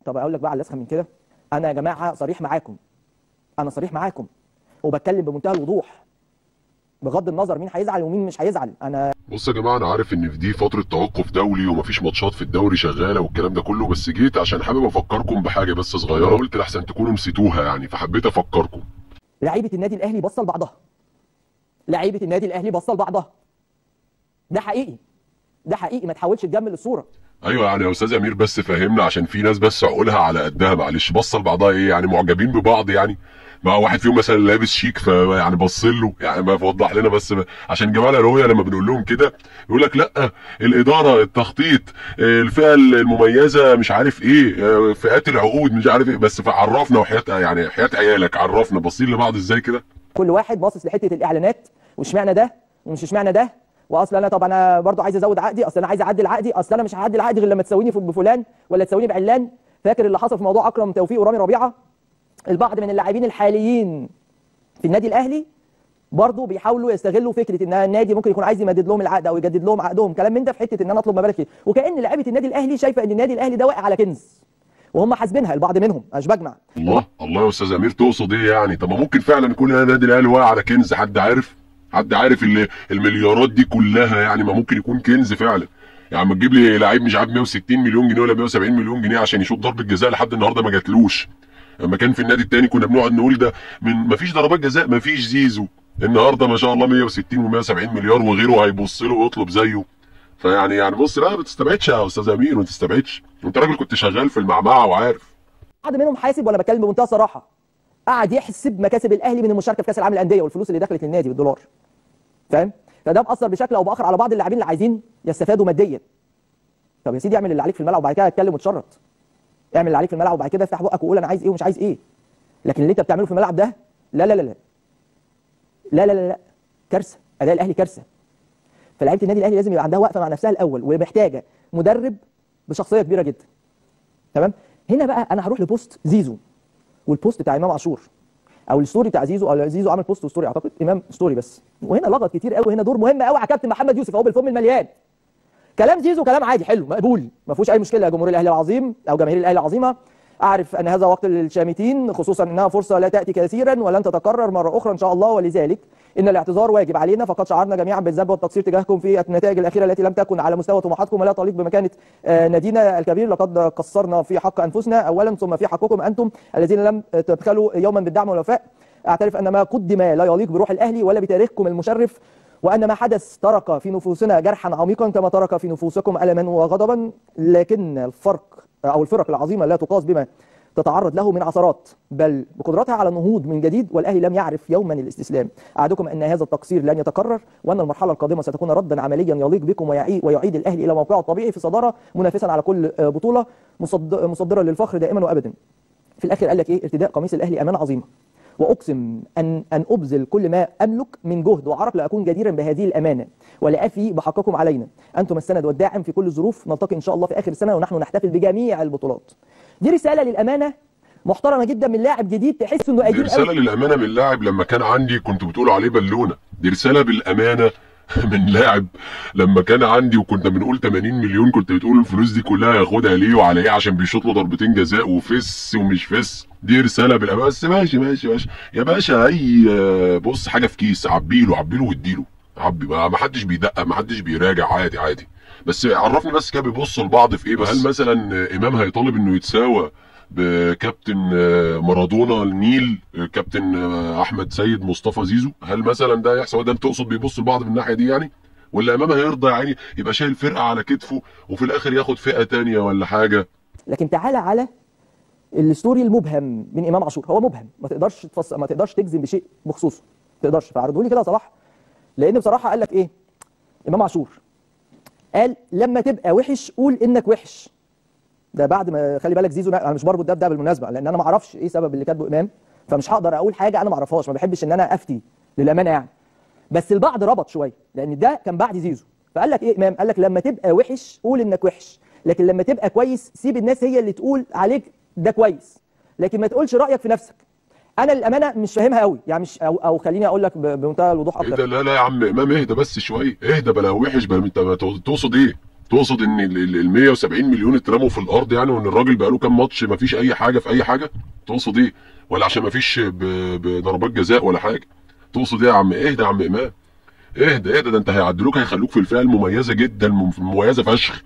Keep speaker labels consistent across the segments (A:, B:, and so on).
A: طب اقول لك بقى على الاسخن من كده، انا يا جماعه صريح معاكم، انا صريح معاكم وبتكلم بمنتهى الوضوح، بغض النظر مين هيزعل ومين مش هيزعل. انا
B: بص يا جماعه، انا عارف ان في دي فتره توقف دولي ومفيش ماتشات في الدوري شغاله والكلام ده كله، بس جيت عشان حابب افكركم بحاجه بس صغيره، قلت لحسن تكونوا نسيتوها يعني، فحبيت افكركم.
A: لعيبه النادي الاهلي بصل بعضها، لعيبه النادي الاهلي بصل بعضها، ده حقيقي، ده حقيقي، ما تحاولش تجمل الصوره.
B: ايوه يعني يا استاذ امير، بس فهمنا عشان في ناس بس عقولها على قدها، معلش. بصل بعضها ايه يعني؟ معجبين ببعض يعني؟ مع واحد فيهم مثلا لابس شيك فيعني بصل له يعني، ما توضح لنا بس عشان جماعه الرؤيه لما بنقول لهم كده يقول لك لا الاداره، التخطيط، الفئه المميزه، مش عارف ايه، فئات العقود، مش عارف ايه، بس عرفنا وحياه يعني حياه عيالك، عرفنا باصين لبعض ازاي كده.
A: كل واحد باصص لحته الاعلانات، واشمعنى ده ومش اشمعنى ده، واصل انا طب انا برضو عايز ازود عقدي، اصل انا عايز اعدل عقدي، اصل انا مش هعدل عقدي غير لما تساويني بفلان ولا تساويني بعلان. فاكر اللي حصل في موضوع اكرم توفيق ورامي ربيعه؟ البعض من اللاعبين الحاليين في النادي الاهلي برضه بيحاولوا يستغلوا فكره ان النادي ممكن يكون عايز يمدد لهم العقد او يجدد لهم عقدهم، كلام من ده، في حته ان انا اطلب مبالغ كتير، وكأن لعيبه النادي الاهلي شايفه ان النادي الاهلي ده واقع على كنز، وهم حاسبينها البعض منهم، انا مش بجمع.
B: الله الله يا استاذ امير، تقصد ايه يعني؟ طب ما ممكن فعلا يكون النادي الاهلي واقع على كنز، حد عارف؟ حد عارف المليارات دي كلها يعني؟ ما ممكن يكون كنز فعلا يعني. ما تجيب لي لعيب مش عارف 160 مليون جنيه ولا 170 مليون جنيه عشان يشوط ضربه جزاء لحد النهارده ما جاتلوش. لما كان في النادي التاني كنا بنقعد نقول ده من ما فيش ضربات جزاء، ما فيش زيزو، النهارده ما شاء الله 160 و170 مليار وغيره هيبص له ويطلب زيه. فيعني بص، لا ما تستبعدش يا استاذ امير، ما تستبعدش، انت راجل كنت شغال في المعمعه وعارف.
A: بعض منهم حاسب، وانا بتكلم بمنتهى الصراحه، قعد يحسب مكاسب الاهلي من المشاركه في كاس العالم للانديه والفلوس اللي دخلت للنادي بالدولار، فاهم؟ فده مأثر بشكل او باخر على بعض اللاعبين اللي عايزين يستفادوا ماديا. طب يا سيدي اعمل اللي عليك في الملعب وبعد كده اتكلم وتشرط، اعمل اللي عليك في الملعب وبعد كده افتح بقك وقول انا عايز ايه ومش عايز ايه. لكن اللي انت بتعمله في الملعب ده لا لا لا لا لا لا لا, لا. كارثه، اداء الاهلي كارثه. فلعيبه النادي الاهلي لازم يبقى عندها وقفه مع نفسها الاول، ومحتاجه مدرب بشخصيه كبيره جدا. تمام؟ هنا بقى انا هروح لبوست زيزو والبوست بتاع امام عاشور، او الستوري بتاع زيزو، او زيزو عمل بوست وستوري، اعتقد امام ستوري بس، وهنا لغط كتير قوي، هنا دور مهم قوي على كابتن محمد يوسف اهو بالفم المليان. كلام زيزو كلام عادي حلو مقبول، ما فيهوش اي مشكله يا جمهور الاهلي العظيم او جماهير الاهلي العظيمه. اعرف ان هذا وقت للشامتين، خصوصا انها فرصه لا تاتي كثيرا ولن تتكرر مره اخرى ان شاء الله، ولذلك ان الاعتذار واجب علينا، فقد شعرنا جميعا بالذنب والتقصير تجاهكم في النتائج الاخيره التي لم تكن على مستوى طموحاتكم ولا تليق بمكانه نادينا الكبير. لقد قصرنا في حق انفسنا اولا، ثم في حقكم انتم الذين لم تبخلوا يوما بالدعم والوفاء. اعترف ان ما قدم لا يليق بروح الاهلي ولا بتاريخكم المشرف، وأن ما حدث ترك في نفوسنا جرحا عميقا كما ترك في نفوسكم ألما وغضبا، لكن الفرق أو الفرق العظيمة لا تقاس بما تتعرض له من عثرات، بل بقدرتها على النهوض من جديد، والأهلي لم يعرف يوما الاستسلام. أعدكم أن هذا التقصير لن يتكرر، وأن المرحلة القادمة ستكون ردا عمليا يليق بكم ويعيد الأهلي إلى موقعه الطبيعي في الصدارة، منافسا على كل بطولة، مصدرا للفخر دائما وأبدا. في الآخر قال لك إيه؟ ارتداء قميص الأهلي أمانة عظيمة، واقسم ان ابذل كل ما املك من جهد وعرق لاكون جديرا بهذه الامانه ولافي بحقكم علينا. انتم السند والداعم في كل الظروف، نلتقي ان شاء الله في اخر السنه ونحن نحتفل بجميع البطولات. دي رساله للامانه محترمه جدا من لاعب جديد تحس انه قديم.
B: دي رساله للامانه من لاعب لما كان عندي كنت بتقولوا عليه بالونه. دي رساله بالامانه من لاعب لما كان عندي وكنا بنقول 80 مليون، كنت بتقول الفلوس دي كلها ياخدها ليه وعلى ايه؟ عشان بيشوط له ضربتين جزاء وفس ومش فس. دي رساله بالامانه. بس ماشي ماشي ماشي يا باشا، اي بص حاجه في كيس عبيله عبيله واديله، عبي بقى، ما حدش بيدقق، ما حدش بيراجع، عادي عادي. بس عرفني بس كده بيبصوا لبعض في ايه بس؟ هل مثلا امام هيطالب انه يتساوى بكابتن مارادونا النيل، كابتن احمد سيد مصطفى زيزو؟ هل مثلا ده يحصل؟ ده انت تقصد بيبصوا لبعض من الناحيه دي يعني؟ ولا امام هيرضى يعني يبقى شايل فرقه على كتفه وفي الاخر ياخد فئه تانية ولا حاجه؟
A: لكن تعالى على الستوري المبهم من امام عاشور، هو مبهم، ما تقدرش تفصل، ما تقدرش تجزم بشيء بخصوصه، ما تقدرش. فعرضوا لي كده يا صلاح، لان بصراحه قال لك ايه امام عاشور؟ قال لما تبقى وحش قول انك وحش. ده بعد ما، خلي بالك زيزو، انا مش بربط ده بالمناسبه، لان انا ما اعرفش ايه سبب اللي كاتبه امام، فمش هقدر اقول حاجه انا ما اعرفهاش، ما بحبش ان انا افتي للامانه يعني. بس البعض ربط شويه لان ده كان بعد زيزو، فقال لك ايه امام؟ قال لك لما تبقى وحش قول انك وحش، لكن لما تبقى كويس سيب الناس هي اللي تقول عليك ده كويس، لكن ما تقولش رايك في نفسك. انا للامانه مش فاهمها قوي يعني، مش او خليني اقول لك بمنتهى الوضوح اكتر.
B: ايه ده؟ لا لا يا عم امام اهدى بس شويه، اهدى بلا وحش بلا، انت تقصد ايه؟ تقصد ان ال 170 مليون اترموا في الارض يعني، وان الراجل بقى له كام ماتش ما فيش اي حاجه في اي حاجه؟ تقصد ايه؟ ولا عشان ما فيش بضربات جزاء ولا حاجه؟ تقصد ايه يا عم؟ اهدى يا عم امام، اهدى اهدى، ده انت هيعدلوك، هيخلوك في الفئه المميزه جدا، مميزه فشخ.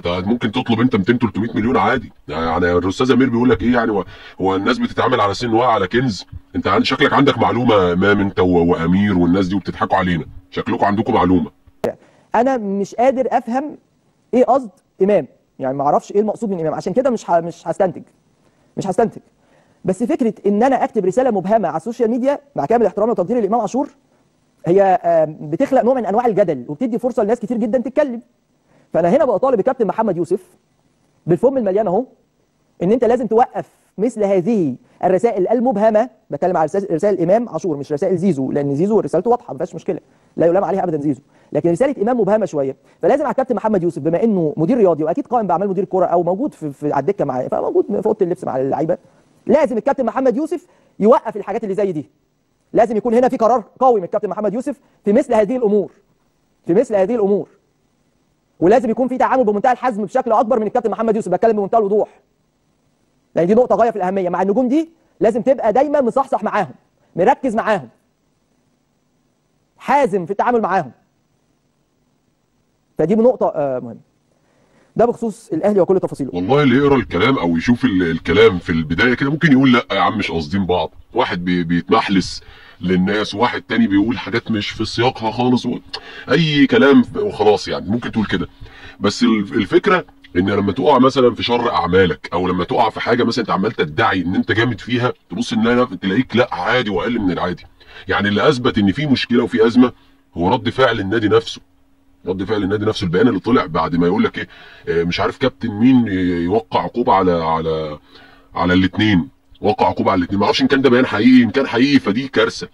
B: ممكن تطلب انت 200 300 مليون عادي يعني. الاستاذ امير بيقول لك ايه يعني، هو الناس بتتعامل على سن واقع على كنز؟ انت شكلك عندك معلومه، امام انت وامير والناس دي، وبتضحكوا علينا، شكلكم عندكم معلومه.
A: انا مش قادر افهم ايه قصد امام، يعني ما اعرفش ايه المقصود من امام، عشان كده مش هستنتج. بس فكره ان انا اكتب رساله مبهمه على السوشيال ميديا، مع كامل احترامي وتقديري لامام عاشور، هي بتخلق نوع من انواع الجدل، وبتدي فرصه لناس كتير جدا تتكلم. فانا هنا بقى طالب الكابتن محمد يوسف بالفم المليان اهو، ان انت لازم توقف مثل هذه الرسائل المبهمه. بتكلم على رسائل امام عاشور مش رسائل زيزو، لان زيزو رسالته واضحه ما فيهاش مشكله، لا يلام عليها ابدا زيزو، لكن رساله امام مبهمه شويه. فلازم على الكابتن محمد يوسف، بما انه مدير رياضي واكيد قائم باعمال مدير كوره، او موجود على الدكه معاه، فموجود في اوضه اللبس مع اللعيبه، لازم الكابتن محمد يوسف يوقف الحاجات اللي زي دي. لازم يكون هنا في قرار قوي من الكابتن محمد يوسف في مثل هذه الامور، ولازم يكون في تعامل بمنتهى الحزم بشكل اكبر من الكابتن محمد يوسف. بتكلم بمنتهى الوضوح، لان دي نقطه غايه في الاهميه. مع النجوم دي لازم تبقى دايما مصحصح معاهم، مركز معاهم، حازم في التعامل معاهم. فدي نقطه مهمه. ده بخصوص الاهلي وكل تفاصيله.
B: والله اللي يقرا الكلام او يشوف الكلام في البدايه كده ممكن يقول لا يا عم مش قاصدين بعض، واحد بيتمحلس للناس، وواحد تاني بيقول حاجات مش في سياقها خالص، اي كلام وخلاص يعني، ممكن تقول كده. بس الفكره ان لما تقع مثلا في شر اعمالك، او لما تقع في حاجه مثلا انت عمال تدعي ان انت جامد فيها، تبص ان تلاقيك لا عادي واقل من العادي. يعني اللي اثبت ان في مشكله وفي ازمه هو رد فعل النادي نفسه. البيان اللي طلع بعد ما يقول لك ايه، مش عارف كابتن مين يوقع عقوبه على الاثنين، وقع عقوبه على الاثنين. ما اعرفش ان كان ده بيان حقيقي، ان كان حقيقي فدي كارثه،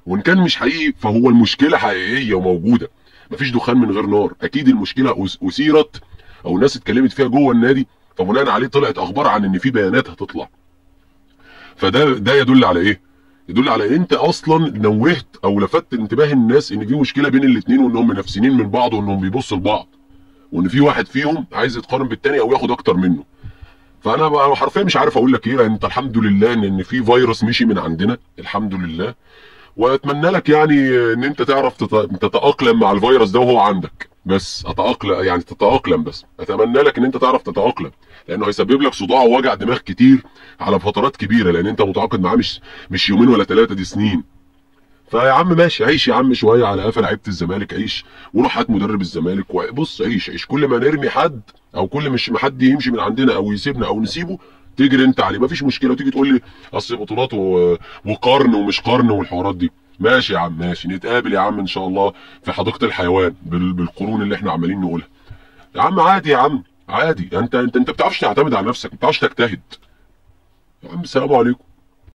B: وان كان مش حقيقي فهو المشكله حقيقيه وموجوده. مفيش دخان من غير نار، اكيد المشكله اثيرت او الناس اتكلمت فيها جوه النادي، فبناء عليه طلعت اخبار عن ان في بيانات هتطلع. فده يدل على ايه؟ يدل على انت اصلا نوهت او لفتت انتباه الناس ان في مشكله بين الاثنين، وانهم منافسين من بعض، وانهم بيبصوا لبعض، وان في واحد فيهم عايز يتقارن بالتاني او ياخد اكتر منه. فانا بقى حرفيا مش عارف اقول لك ايه، لان انت الحمد لله ان في فيروس مشي من عندنا الحمد لله، واتمنى لك يعني ان انت تعرف تتاقلم مع الفيروس ده وهو عندك. بس تتاقلم، بس اتمنى لك ان انت تعرف تتاقلم، لانه هيسبب لك صداع ووجع دماغ كتير على فترات كبيره، لان انت متعاقد معاه مش يومين ولا ثلاثه، دي سنين. فيا عم ماشي، عيش يا عم شويه على قفا لعيبه الزمالك، عيش وروح هات مدرب الزمالك، وبص عيش كل ما نرمي حد، او كل مش حد يمشي من عندنا او يسيبنا او نسيبه، تجري انت عليه، مفيش مشكله. وتيجي تقول لي اصل بطولات وقرن ومش قرن والحوارات دي. ماشي يا عم ماشي، نتقابل يا عم ان شاء الله في حديقه الحيوان بالقرون اللي احنا عمالين نقولها. يا عم عادي يا عم عادي، انت بتعرفش تعتمد على نفسك، ما بتعرفش تجتهد. يا عم السلام عليكم.